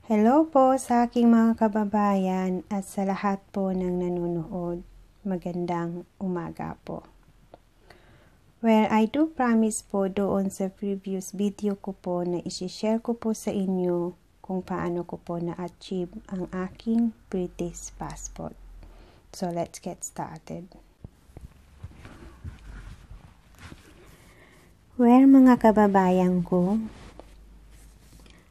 Hello po sa aking mga kababayan at sa lahat po ng nanonood. Magandang umaga po. Well, I do promise po doon sa previous video ko po na isi-share ko po sa inyo kung paano ko po na-achieve ang aking British passport. So, let's get started. Well, mga kababayan ko,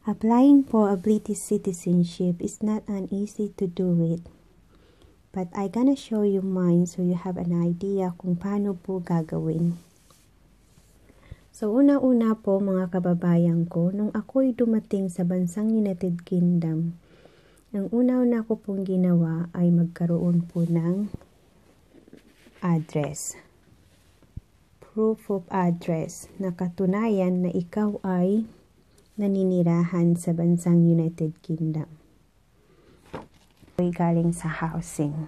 applying for a British citizenship is not an easy to do it. But I gonna show you mine so you have an idea kung paano po gagawin. So una-una po mga kababayan ko, nung ako'y dumating sa bansang United Kingdom, ang una-una ko pong ginawa ay magkaroon po ng address. Proof of address na katunayan na ikaw ay naninirahan sa bansang United Kingdom. Galing sa housing.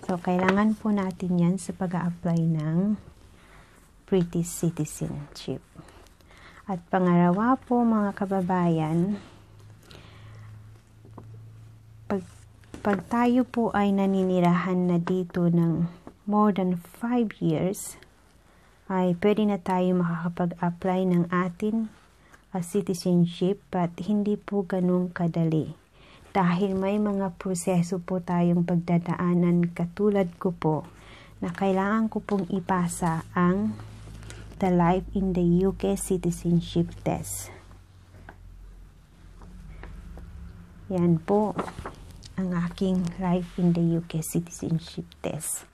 So, kailangan po natin yan sa pag-a-apply ng British citizenship. At pangalawa po mga kababayan, pag tayo po ay naninirahan na dito ng more than 5 years, ay pwede na tayo makakapag-apply ng atin citizenship, but hindi po ganun kadali. Dahil may mga proseso po tayong pagdadaanan katulad ko po na kailangan ko pong ipasa ang the Life in the UK Citizenship Test. Yan po ang aking Life in the UK Citizenship Test.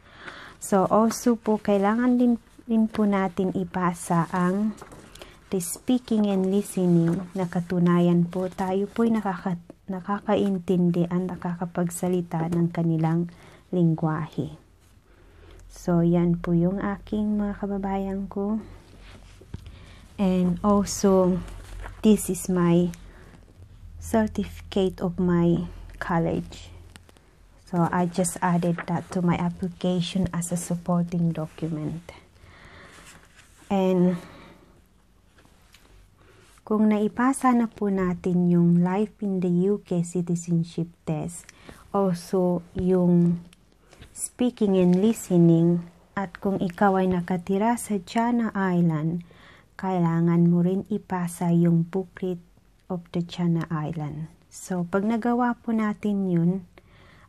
So also po kailangan din po natin ipasa ang the speaking and listening na katunayan po tayo po'y nakakaintindi at nakakapagsalita ng kanilang lingwahe. So, yan po yung aking mga kababayan ko. And also, this is my certificate of my college. So, I just added that to my application as a supporting document. And kung naipasa na po natin yung Life in the UK Citizenship Test, also yung speaking and listening, at kung ikaw ay nakatira sa Channel Island, kailangan mo rin ipasa yung booklet of the Channel Island. So, pag nagawa po natin yun,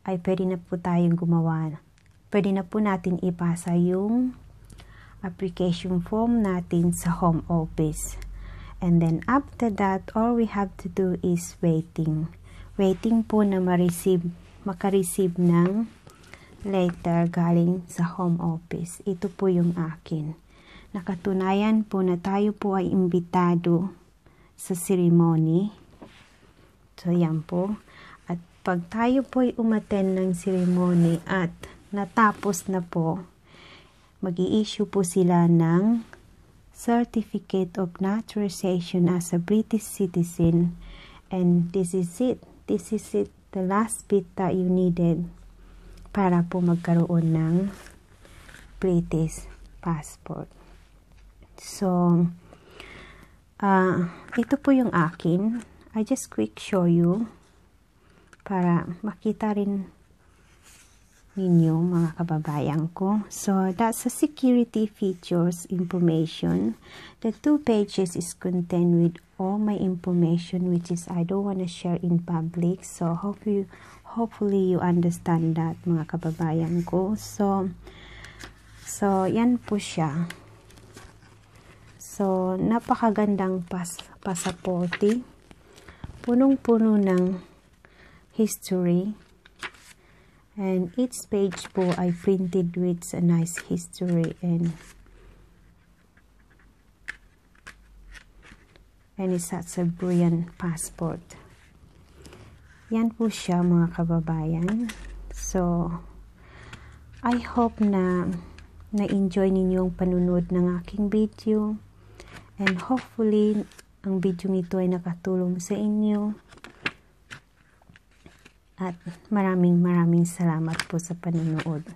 ay pwede na po tayong gumawa. Pwede na po natin ipasa yung application form natin sa home office. And then after that, all we have to do is waiting. Waiting po na makareceive ng letter galing sa home office. Ito po yung akin. Nakatunayan po na tayo po ay imbitado sa ceremony. So yan po. At pag tayo po ay umattend ng ceremony at natapos na po, mag-i-issue po sila ng Certificate of Naturalization as a British citizen, and this is it, the last bit that you needed para po magkaroon ng British passport. So, ito po yung akin. I just quick show you para makita rin ninyo mga kababayan ko. So that's the security features information. The 2 pages is contained with all my information, which is I don't want to share in public. So hopefully you understand that mga kababayan ko. So yan po siya. So napakagandang pasaporte. Punong-puno ng history. And each page po ay printed with a nice history and it's such a brilliant passport. Yan po siya mga kababayan. So, I hope na na-enjoy ninyo ang panunod ng aking video. And hopefully, ang video nito ay nakatulong sa inyo. At maraming salamat po sa panonood.